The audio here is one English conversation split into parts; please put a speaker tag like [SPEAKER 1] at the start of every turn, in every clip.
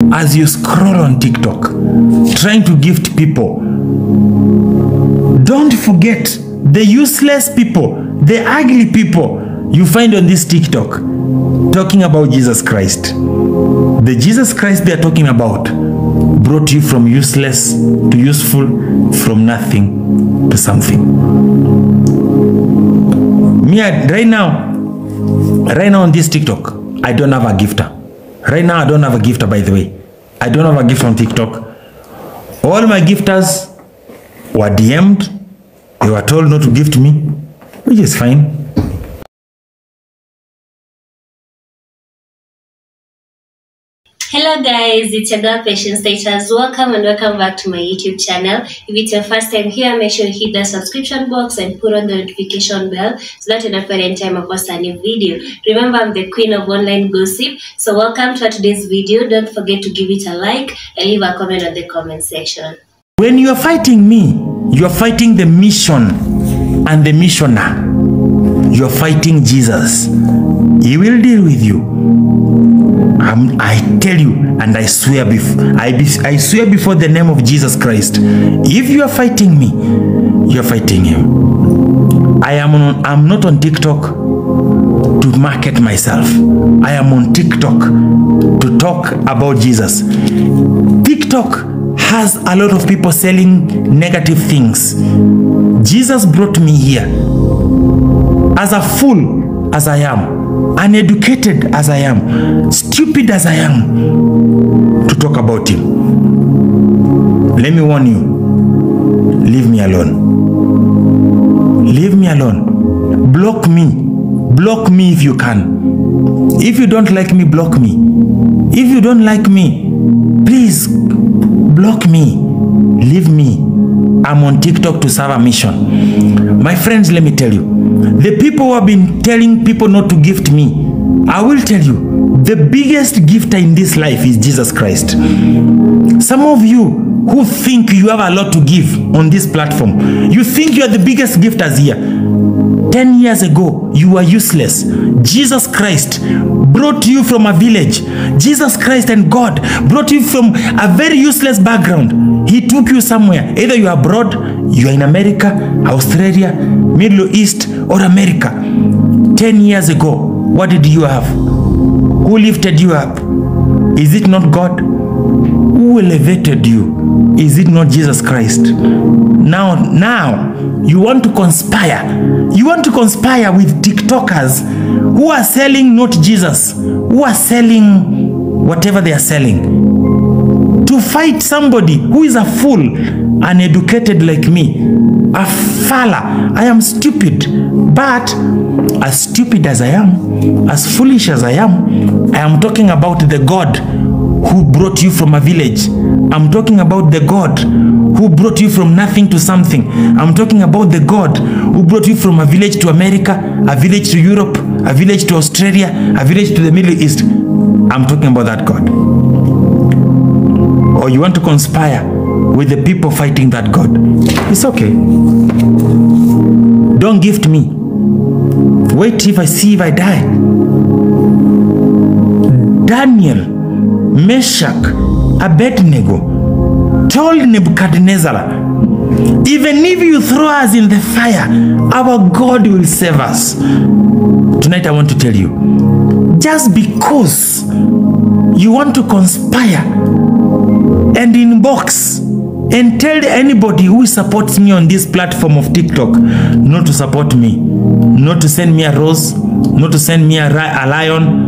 [SPEAKER 1] as you scroll on TikTok, trying to gift people, don't forget the useless people, the ugly people you find on this TikTok talking about Jesus Christ. The Jesus Christ they are talking about brought you from useless to useful, from nothing to something. Me, right now on this TikTok, I don't have a gifter. Right now, I don't have a gifter, by the way. I don't have a gift on TikTok. All my gifters were DM'd. They were told not to gift me, which is fine.
[SPEAKER 2] Hello guys, it's your girl Patience Status. Welcome and welcome back to my YouTube channel. If it's your first time here, make sure you hit the subscription box and put on the notification bell so that you don't forget anytime I post a new video. Remember, I'm the queen of online gossip. So welcome to today's video. Don't forget to give it a like and leave a comment on the comment section.
[SPEAKER 1] When you are fighting me, you are fighting the mission and the missioner. You are fighting Jesus. He will deal with you. I tell you, and I swear I swear before the name of Jesus Christ, if you are fighting me, you are fighting him. I'm not on TikTok to market myself. I am on TikTok to talk about Jesus. TikTok has a lot of people selling negative things. Jesus brought me here as a fool as I am, uneducated as I am, stupid as I am, to talk about him. Let me warn you, leave me alone. Leave me alone. Block me if you can. If you don't like me, block me. If you don't like me, please block me. Leave me. I'm on TikTok to serve a mission. My friends, let me tell you, the people who have been telling people not to gift me, I will tell you, the biggest gifter in this life is Jesus Christ. Some of you who think you have a lot to give on this platform, you think you are the biggest gifters here. 10 years ago, you were useless. Jesus Christ brought you from a village. Jesus Christ and God brought you from a very useless background. He took you somewhere. Either you are abroad, you are in America, Australia, Middle East, or America. 10 years ago, what did you have? Who lifted you up? Is it not God? Who elevated you? Is it not Jesus Christ? Now, you want to conspire. You want to conspire with TikTokers who are selling not Jesus, who are selling whatever they are selling, to fight somebody who is a fool, uneducated like me, a fella. I am stupid, but as stupid as I am, as foolish as I am talking about the God who brought you from a village. I'm talking about the God who brought you from nothing to something. I'm talking about the God who brought you from a village to America, a village to Europe, a village to Australia, a village to the Middle East. I'm talking about that God. Or you want to conspire with the people fighting that God. It's okay. Don't gift me. Wait if I see if I die. Daniel, Meshach, Abednego told Nebuchadnezzar, even if you throw us in the fire, our God will save us. Tonight I want to tell you, just because you want to conspire and inbox and tell anybody who supports me on this platform of TikTok not to support me, not to send me a rose, not to send me a lion.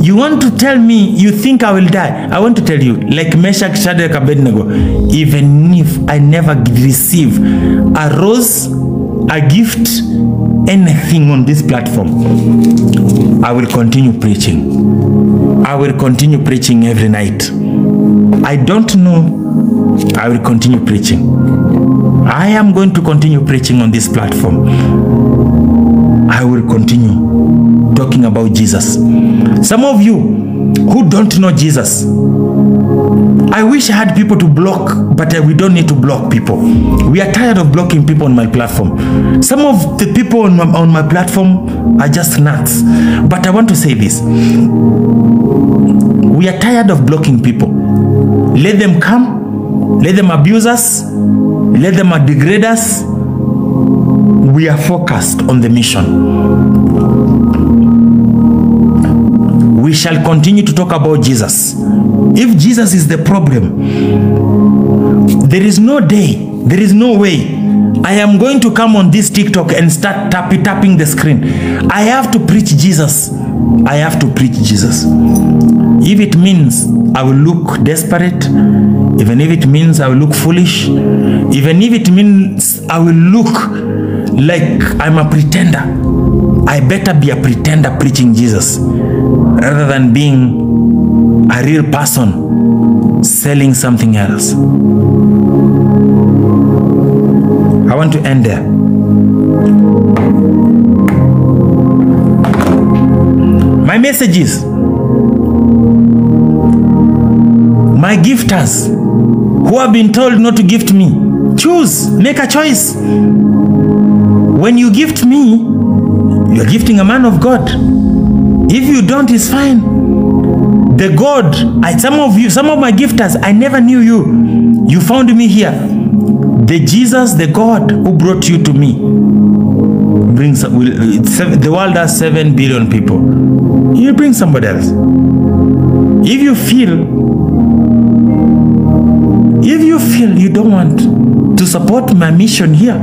[SPEAKER 1] You want to tell me you think I will die? I want to tell you, like Meshach, Shadrach, Abednego, even if I never receive a rose, a gift, anything on this platform, I will continue preaching. I will continue preaching every night. I don't know. I will continue preaching. I am going to continue preaching on this platform. I will continue talking about Jesus. Some of you who don't know Jesus, I wish I had people to block, but we don't need to block people. We are tired of blocking people on my platform. Some of the people on my platform are just nuts. But I want to say this. We are tired of blocking people. Let them come, let them abuse us, let them degrade us. We are focused on the mission. We shall continue to talk about Jesus. If Jesus is the problem, there is no day, there is no way I am going to come on this TikTok and start tapping the screen. I have to preach Jesus. I have to preach Jesus. If it means I will look desperate, even if it means I will look foolish, even if it means I will look like I'm a pretender, I better be a pretender preaching Jesus rather than being a real person selling something else. I want to end there. My message is, my gifters who have been told not to gift me, choose, make a choice. When you gift me, you are gifting a man of God. If you don't, it's fine. The God, some of my gifters, I never knew you. You found me here. The Jesus, the God who brought you to me, the world has 7 billion people. You bring somebody else. If you feel you don't want to support my mission here,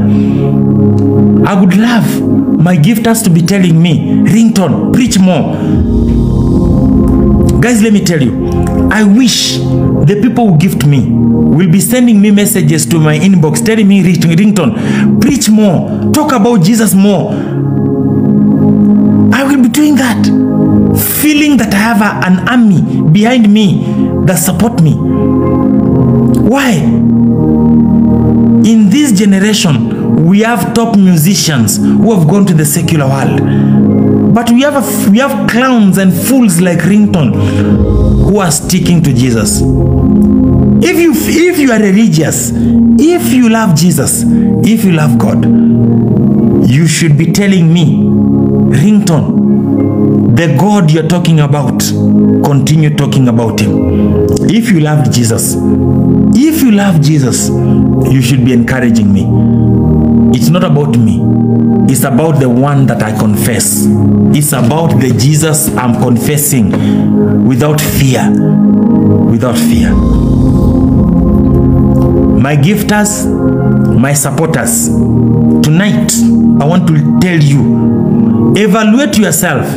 [SPEAKER 1] I would love my gifters to be telling me, Ringtone, preach more. Guys, let me tell you, I wish the people who gift me will be sending me messages to my inbox telling me, Ringtone, preach more, talk about Jesus more. I will be doing that, feeling that I have an army behind me that support me. Why? In this generation, we have top musicians who have gone to the secular world. But we have clowns and fools like Ringtone who are sticking to Jesus. If you are religious, if you love Jesus, if you love God, you should be telling me, Ringtone, the God you're talking about, continue talking about him. If you love Jesus, you should be encouraging me. It's not about me. It's about the one that I confess. It's about the Jesus I'm confessing without fear. Without fear. My gifters, my supporters, tonight I want to tell you, evaluate yourself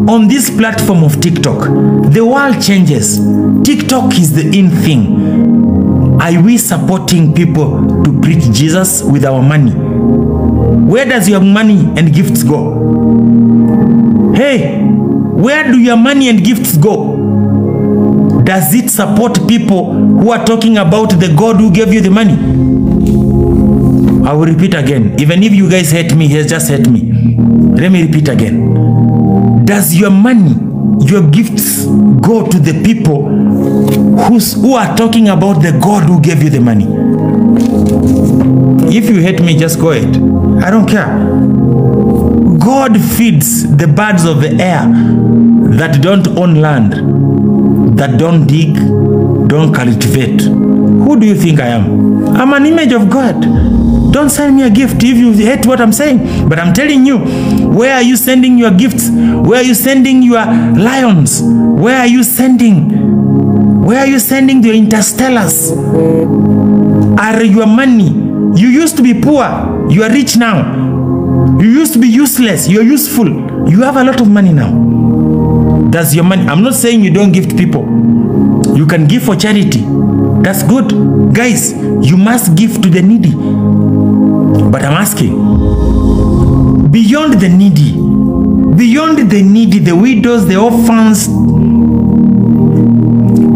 [SPEAKER 1] on this platform of TikTok. The world changes. TikTok is the in thing. Are we supporting people to preach Jesus with our money? Where does your money and gifts go? Hey, where do your money and gifts go? Does it support people who are talking about the God who gave you the money? I will repeat again. Even if you guys hate me, just hate me. Let me repeat again. Does your money, your gifts go to the people who are talking about the God who gave you the money? If you hate me, just go ahead. I don't care. God feeds the birds of the air that don't own land, that don't dig, don't cultivate. Who do you think I am? I'm an image of God. Don't send me a gift if you hate what I'm saying. But I'm telling you, where are you sending your gifts? Where are you sending your lions? Where are you sending the interstellars? Are your money? You used to be poor. You are rich now. You used to be useless. You are useful. You have a lot of money now. That's your money. I'm not saying you don't gift people. You can give for charity. That's good. Guys, you must give to the needy. But I'm asking, beyond the needy, the widows, the orphans,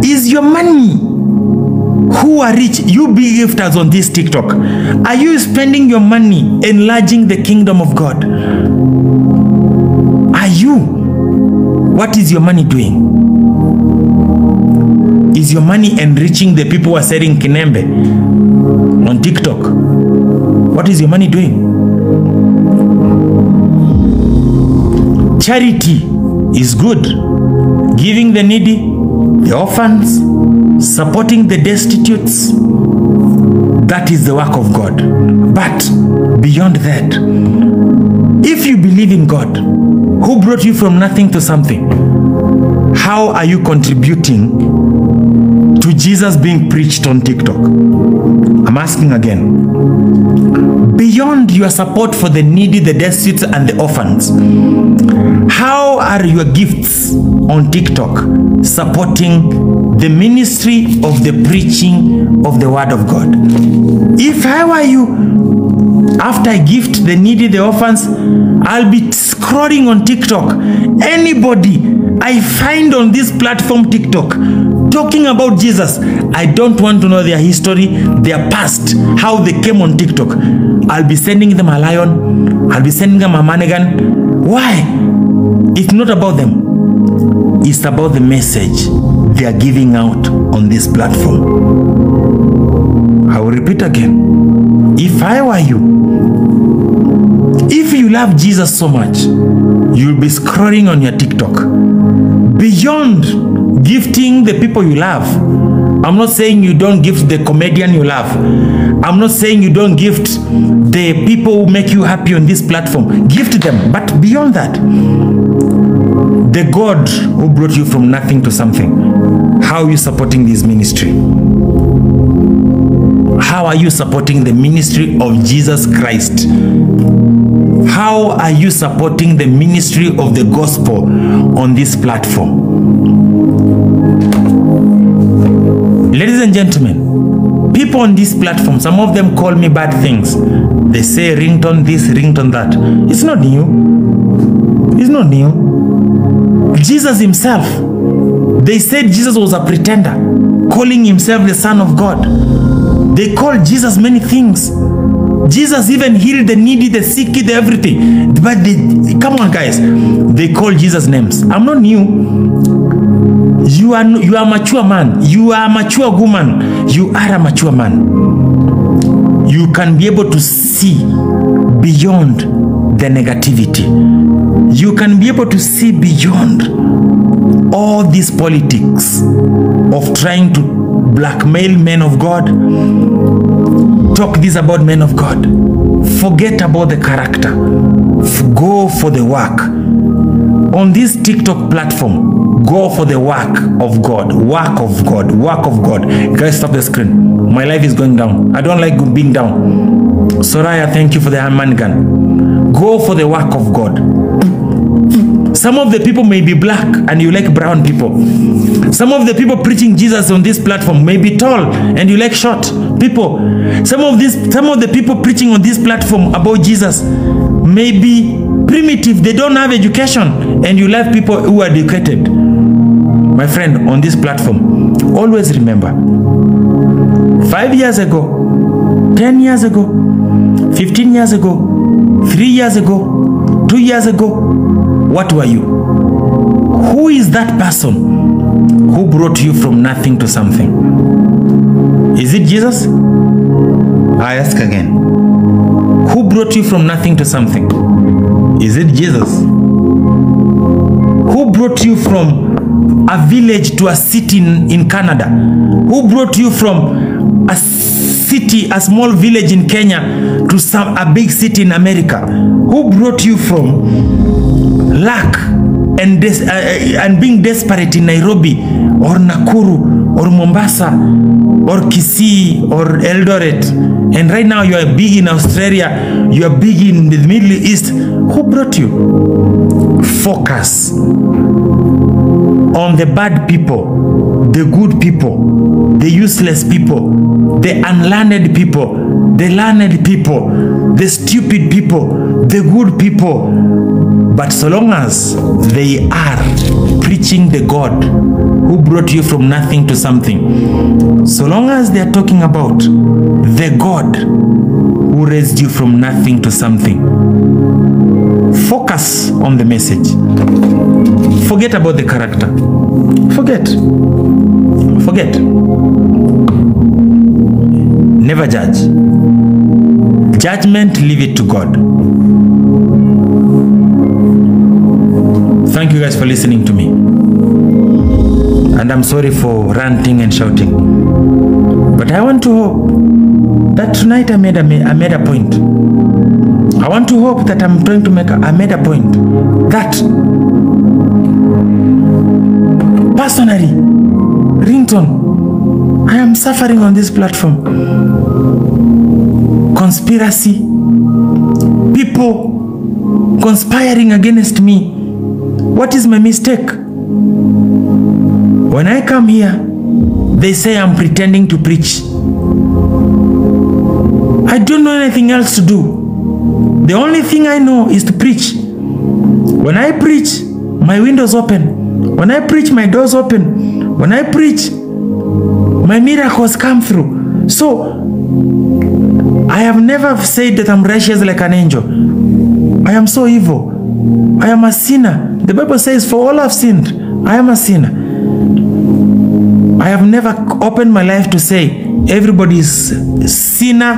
[SPEAKER 1] is your money? Who are rich? You big gifters on this TikTok. Are you spending your money enlarging the kingdom of God? Are you? What is your money doing? Is your money enriching the people who are selling kinembe on TikTok? What is your money doing? Charity is good. Giving the needy the orphans, supporting the destitutes. That is the work of God. But beyond that, if you believe in God, who brought you from nothing to something, how are you contributing to Jesus being preached on TikTok? I'm asking again. Beyond your support for the needy, the destitute, and the orphans, how are your gifts on TikTok supporting the ministry of the preaching of the word of God? If I were you, after I gift the needy, the orphans, I'll be scrolling on TikTok. Anybody I find on this platform TikTok talking about Jesus, I don't want to know their history, their past, how they came on TikTok. I'll be sending them a lion. I'll be sending them a mannequin. Why? It's not about them. It's about the message they are giving out on this platform. I will repeat again. If I were you, if you love Jesus so much, you'll be scrolling on your TikTok. Beyond gifting the people you love, I'm not saying you don't gift the comedian you love. I'm not saying you don't gift the people who make you happy on this platform. Gift them. But beyond that, the God who brought you from nothing to something, how are you supporting this ministry? How are you supporting the ministry of Jesus Christ? How are you supporting the ministry of the gospel on this platform? Ladies and gentlemen, people on this platform, some of them call me bad things. They say ringtone this, ringtone that. It's not new. It's not new. Jesus himself, they said Jesus was a pretender, calling himself the Son of God. They called Jesus many things. Jesus even healed the needy, the sick, the everything. But come on guys, they call Jesus names. I'm not new. You are a mature man. You are a mature woman. You are a mature man. You can be able to see beyond the negativity. You can be able to see beyond all these politics of trying to blackmail men of God. Talk this about men of God. Forget about the character. Go for the work. On this TikTok platform, go for the work of God. Work of God. Work of God. Guys, stop the screen. My life is going down. I don't like being down. Soraya, thank you for the hand gun. Go for the work of God. Some of the people may be black and you like brown people. Some of the people preaching Jesus on this platform may be tall and you like short people. Some of the people preaching on this platform about Jesus may be primitive. They don't have education and you love people who are educated. My friend, on this platform, always remember, 5 years ago, 10 years ago, 15 years ago, 3 years ago, 2 years ago, what were you? Who is that person who brought you from nothing to something? Is it Jesus? I ask again. Who brought you from nothing to something? Is it Jesus? Who brought you from a village to a city in Canada? Who brought you from a city, a small village in Kenya to a big city in America? Who brought you from lack and being desperate in Nairobi or Nakuru or Mombasa or Kisii or Eldoret, and right now you are big in Australia, you are big in the Middle East? Who brought you? Focus on the bad people, the good people, the useless people, the unlearned people, the learned people, the stupid people, the good people. But so long as they are preaching the God who brought you from nothing to something, so long as they are talking about the God who raised you from nothing to something, focus on the message. Forget about the character. Forget. Never judge. Judgment, leave it to God. Thank you guys for listening to me. And I'm sorry for ranting and shouting. But I want to hope that tonight I made a point. I want to hope that I'm trying to I made a point that personally, Ringtone, I am suffering on this platform. Conspiracy, people conspiring against me. What is my mistake? When I come here, they say I'm pretending to preach. I don't know anything else to do. The only thing I know is to preach. When I preach, my windows open. When I preach, my doors open. When I preach, my miracles come through. So, I have never said that I'm righteous like an angel. I am so evil. I am a sinner. The Bible says, for all have sinned, I am a sinner. I have never opened my life to say, everybody is a sinner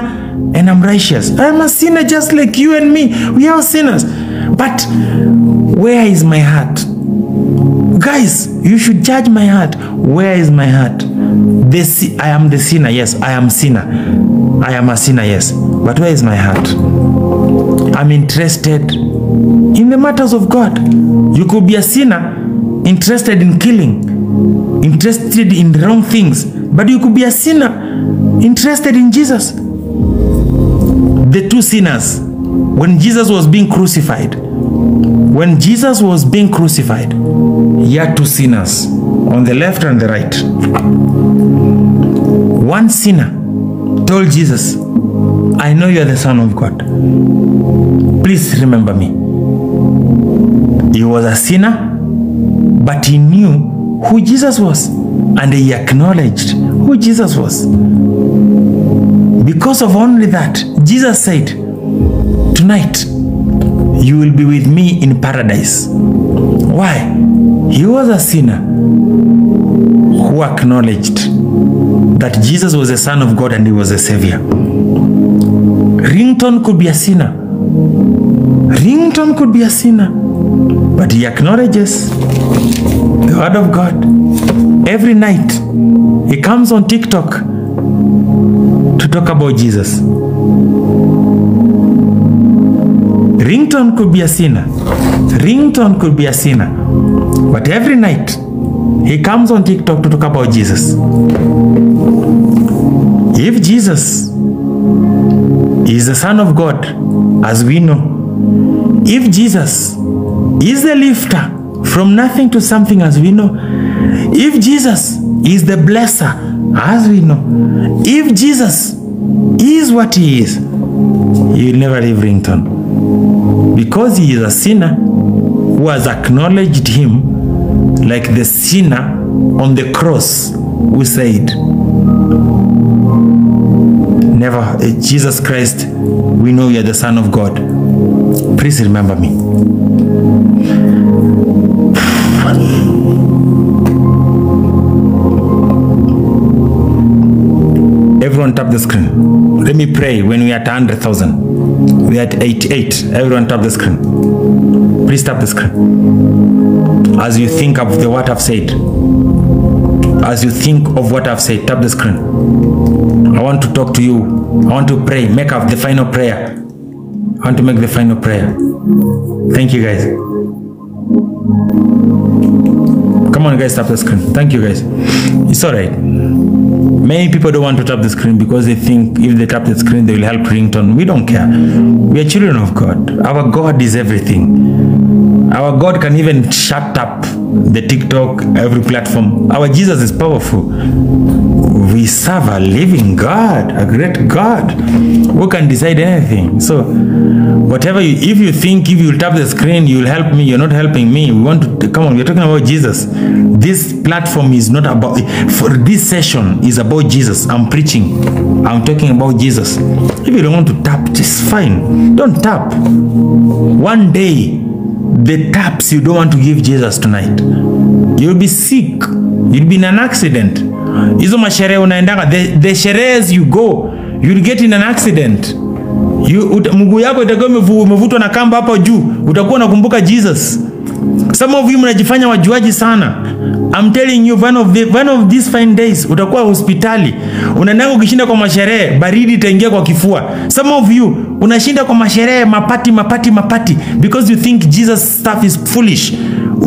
[SPEAKER 1] and I'm righteous. I am a sinner just like you and me. We are sinners. But where is my heart? Guys, you should judge my heart. Where is my heart? I am the sinner. Yes, I am sinner. I am a sinner, yes. But where is my heart? I'm interested in the matters of God. You could be a sinner, interested in killing, interested in the wrong things. But you could be a sinner, interested in Jesus. The two sinners, when Jesus was being crucified, he had two sinners on the left and the right. One sinner told Jesus, I know you are the Son of God. Please remember me. He was a sinner, but he knew who Jesus was, and he acknowledged who Jesus was. Because of only that, Jesus said, tonight you will be with me in paradise. Why? He was a sinner who acknowledged that Jesus was the Son of God and he was a Savior. Ringtone could be a sinner. Ringtone could be a sinner, but he acknowledges the Word of God. Every night, he comes on TikTok to talk about Jesus. Ringtone could be a sinner. Ringtone could be a sinner. But every night, he comes on TikTok to talk about Jesus. If Jesus is the Son of God, as we know, if Jesus is the lifter from nothing to something, as we know, if Jesus is the blesser, as we know, if Jesus is what he is, he will never leave Ringtone. Because he is a sinner who has acknowledged him like the sinner on the cross who said, never, Jesus Christ, we know you are the Son of God. Please remember me. Everyone tap the screen. Let me pray when we are at 100,000. We are at 88. Everyone tap the screen. Please tap the screen. As you think of what I've said. As you think of what I've said, tap the screen. I want to talk to you. I want to pray. Make up the final prayer. I want to make the final prayer. Thank you, guys. Come on, guys, tap the screen. Thank you, guys. It's all right. Many people don't want to tap the screen because they think if they tap the screen, they will help Ringtone. We don't care. We are children of God. Our God is everything. Our God can even shut up the TikTok, every platform. Our Jesus is powerful. We serve a living God, a great God who can decide anything. So, whatever if you think if you tap the screen, you will help me, you're not helping me. We want to, come on, we're talking about Jesus. This platform is not about, for this session is about Jesus. I'm preaching. I'm talking about Jesus. If you don't want to tap, just fine. Don't tap. One day, the taps you don't want to give Jesus tonight. You'll be sick. You'll be in an accident. Hizo masherehe unaendanga, the sherehes you go, you'll get in an accident. Mguu yako itakuwa umevutwa na kamba hapo juu, utakuwa unakumbuka Jesus. Some of you mnajifanya wajuaji sana. I'm telling you, one of these fine days utakuwa hospitali. Unananga ukishinda kwa masherehe, baridi itaingia kwa kifua. Some of you unashinda kwa masherehe, mapati because you think Jesus stuff is foolish.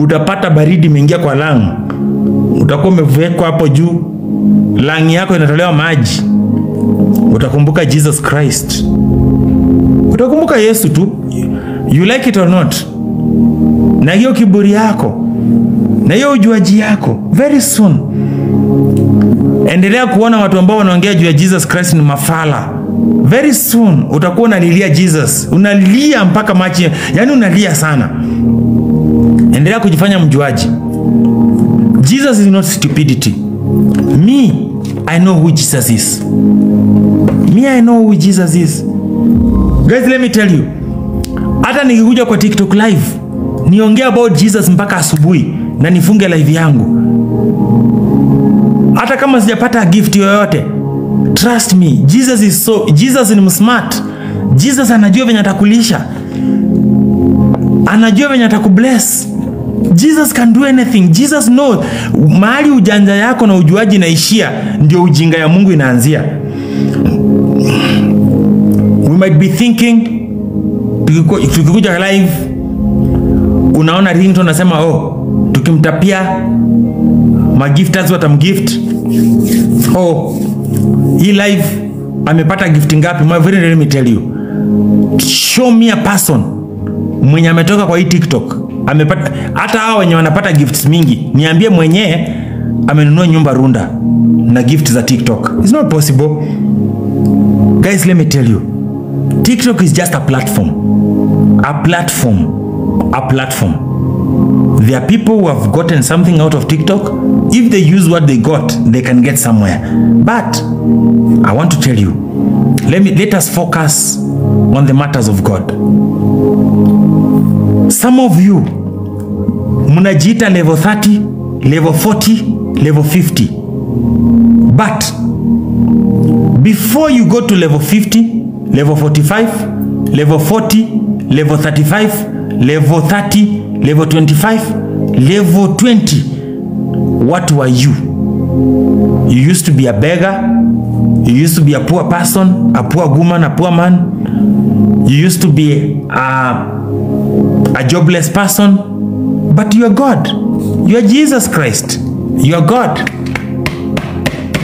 [SPEAKER 1] Utapata baridi imeingia kwa lung. Utakuwa umewekwa hapo juu, lung yako inatolewa maji. Utakumbuka Jesus Christ. Utakumbuka Yesu tu. You like it or not. Na hiyo kiburi yako, na hiyo ujuaji yako, very soon endelea kuona watu ambao wanaongea juu ya Jesus Christ ni mafala. Very soon utakuwa unalilia Jesus, unalia mpaka machi, yani unalia sana. Endelea kujifanya mjuaji. Jesus is not stupidity. Me, I know who Jesus is. Me, I know who Jesus is. Guys, let me tell you, hata nikikuja kwa TikTok live niongea about Jesus mpaka asubuhi na nifunge live yangu, hata kama sijapata gift yoyote, trust me, Jesus ni smart. Jesus anajua venye atakulisha, anajua venye atakubless. Jesus can do anything. Jesus knows mahali ujanja yako na ujuaji naishia, ndio ujinga ya Mungu inaanzia. We might be thinking, tukikuja live unaona Ringtone nasema tukimtapia magifters watamgift. Hii live amepata gift ngapi? My friend, let me tell you, show me a person mwenye ametoka kwa hii TikTok amepata. Hata hao wenye wanapata gifts mingi, niambie mwenye amenunua nyumba Runda na gift za TikTok. It's not possible. Guys, let me tell you, TikTok is just a platform. There are people who have gotten something out of TikTok. If they use what they got, they can get somewhere. But I want to tell you, let us focus on the matters of God. Some of you munajiita level 30, level 40, level 50. But before you go to level 50, level 45, level 40, level 35, level 30, level 25, level 20, what were you? You used to be a beggar. You used to be a poor person, a poor woman, a poor man. You used to be a jobless person. But you are God. You are Jesus Christ. You are God.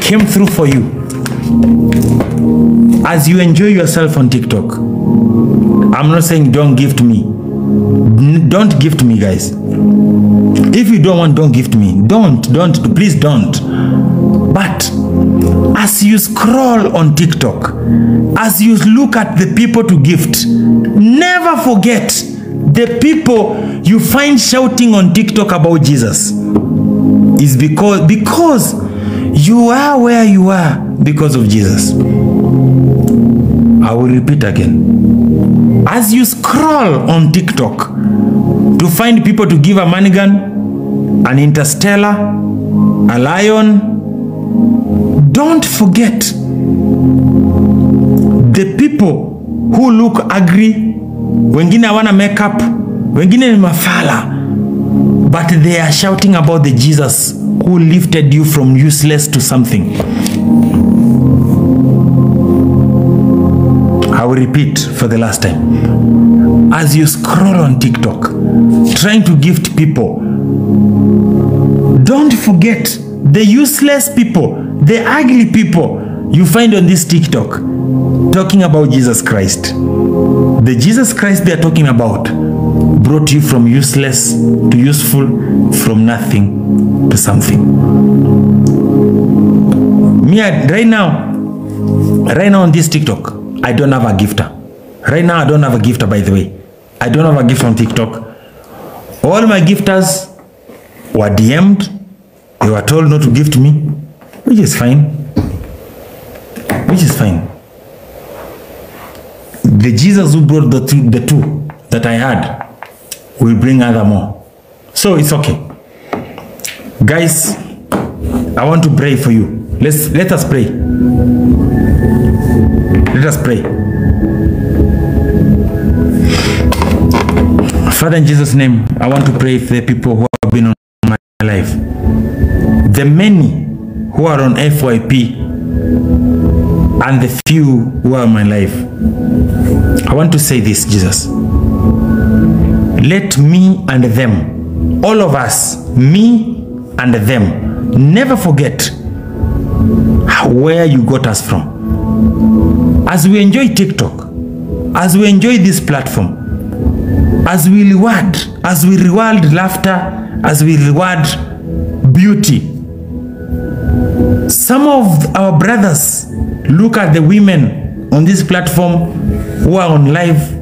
[SPEAKER 1] Came through for you. As you enjoy yourself on TikTok, I'm not saying don't gift me. Don't gift me, guys. If you don't want, don't gift me. Don't, please don't. But as you scroll on TikTok, as you look at the people to gift, never forget the people you find shouting on TikTok about Jesus is because you are where you are because of Jesus. I will repeat again. As you scroll on TikTok to find people to give a manigan, an interstellar, a lion, don't forget the people who look ugly, wengine hawana makeup, wengine ni mafala, but they are shouting about the Jesus who lifted you from useless to something. I will repeat for the last time. As you scroll on TikTok, trying to gift people, don't forget the useless people, the ugly people you find on this TikTok talking about Jesus Christ. The Jesus Christ they are talking about brought you from useless to useful, from nothing to something. Me, right now on this TikTok, I don't have a gifter. Right now, I don't have a gifter, by the way. I don't have a gift on TikTok. All my gifters were DM'd. They were told not to gift me, which is fine. Which is fine. The Jesus who brought the two that I had will bring other more. So it's okay. Guys, I want to pray for you. Let us pray. Let us pray. Father, in Jesus' name, I want to pray for the people who have been on my life. the many who are on FYP and the few who are in my life, I want to say this, Jesus. Let me and them, all of us, me and them, never forget where you got us from. As we enjoy TikTok, as we enjoy this platform, as we reward laughter, as we reward beauty, some of our brothers look at the women on this platform who are on live,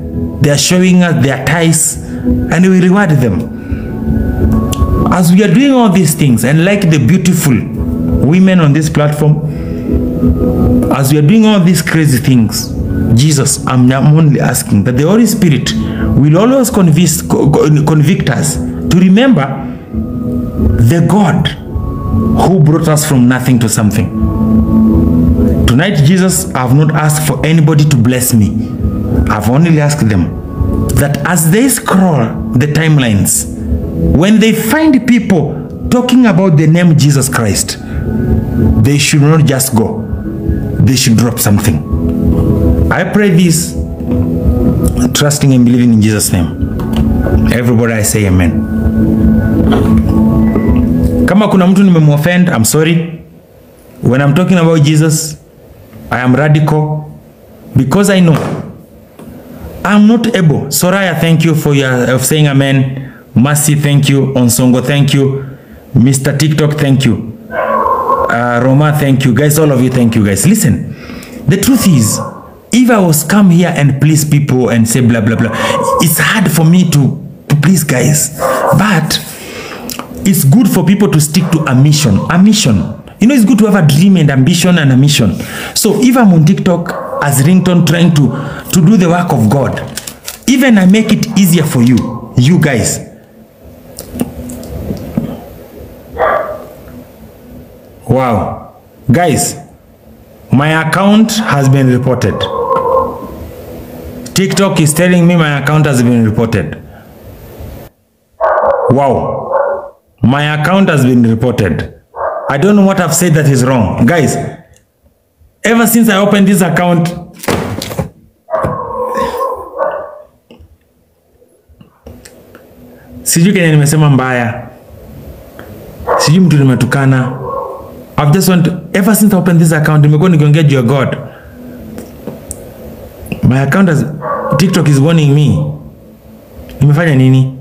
[SPEAKER 1] they are showing us their ties, and we reward them. As we are doing all these things, and like the beautiful women on this platform, as we are doing all these crazy things, Jesus, I'm only asking that the Holy Spirit will always convict us to remember the God who brought us from nothing to something. Tonight, Jesus, I have not asked for anybody to bless me. I've only asked them that as they scroll the timelines, when they find people talking about the name Jesus Christ, they should not just go. They should drop something. I pray this, trusting and believing in Jesus' name. Everybody, I say amen. Kama kuna mtu nimemuoffend, I'm sorry. When I'm talking about Jesus, I am radical because I know I'm not able. Soraya, thank you for your saying amen. Mercy, thank you. Onsongo, thank you. Mr. TikTok, thank you. Roma, thank you. Guys, all of you, thank you, guys. Listen, the truth is, if I was come here and please people and say blah, blah, blah, it's hard for me to please guys. But it's good for people to stick to a mission. A mission. You know, it's good to have a dream and ambition and a mission. So if I'm on TikTok as Ringtone trying to do the work of God, even I make it easier for you guys. Wow. Guys, my account has been reported. TikTok is telling me my account has been reported. Wow. My account has been reported. I don't know what I've said that is wrong. Guys, ever since I opened this account, sijui kenye nimesema mbaya, sijui mtu nimetukana. I've just ever since I opened this account, nimekuwa nikiongea juu ya God. My account has, TikTok is warning me. Nimefanya nini?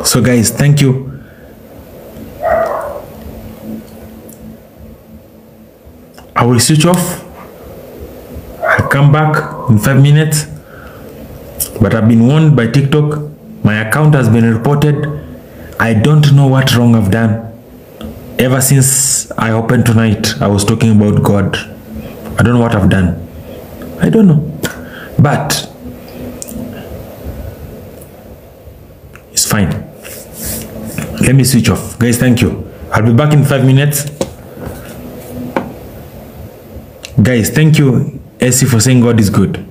[SPEAKER 1] So guys, thank you. I will switch off. I'll come back in 5 minutes. But I've been warned by TikTok. My account has been reported. I don't know what wrong I've done. Ever since I opened tonight, I was talking about God. I don't know what I've done. I don't know. But it's fine. Let me switch off. Guys, thank you. I'll be back in 5 minutes. Guys, thank you, Essie, for saying God is good.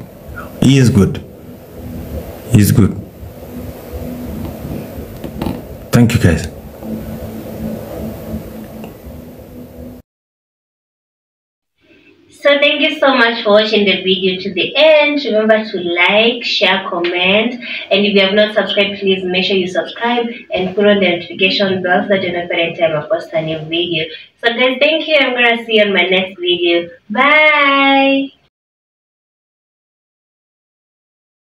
[SPEAKER 1] He is good. He is good. Thank you, guys.
[SPEAKER 2] So thank you so much for watching the video to the end. Remember to like, share, comment, and if you have not subscribed, please make sure you subscribe and put on the notification bell so that you know every time I post a new video. So guys, thank you. I'm gonna see you on my next video. Bye.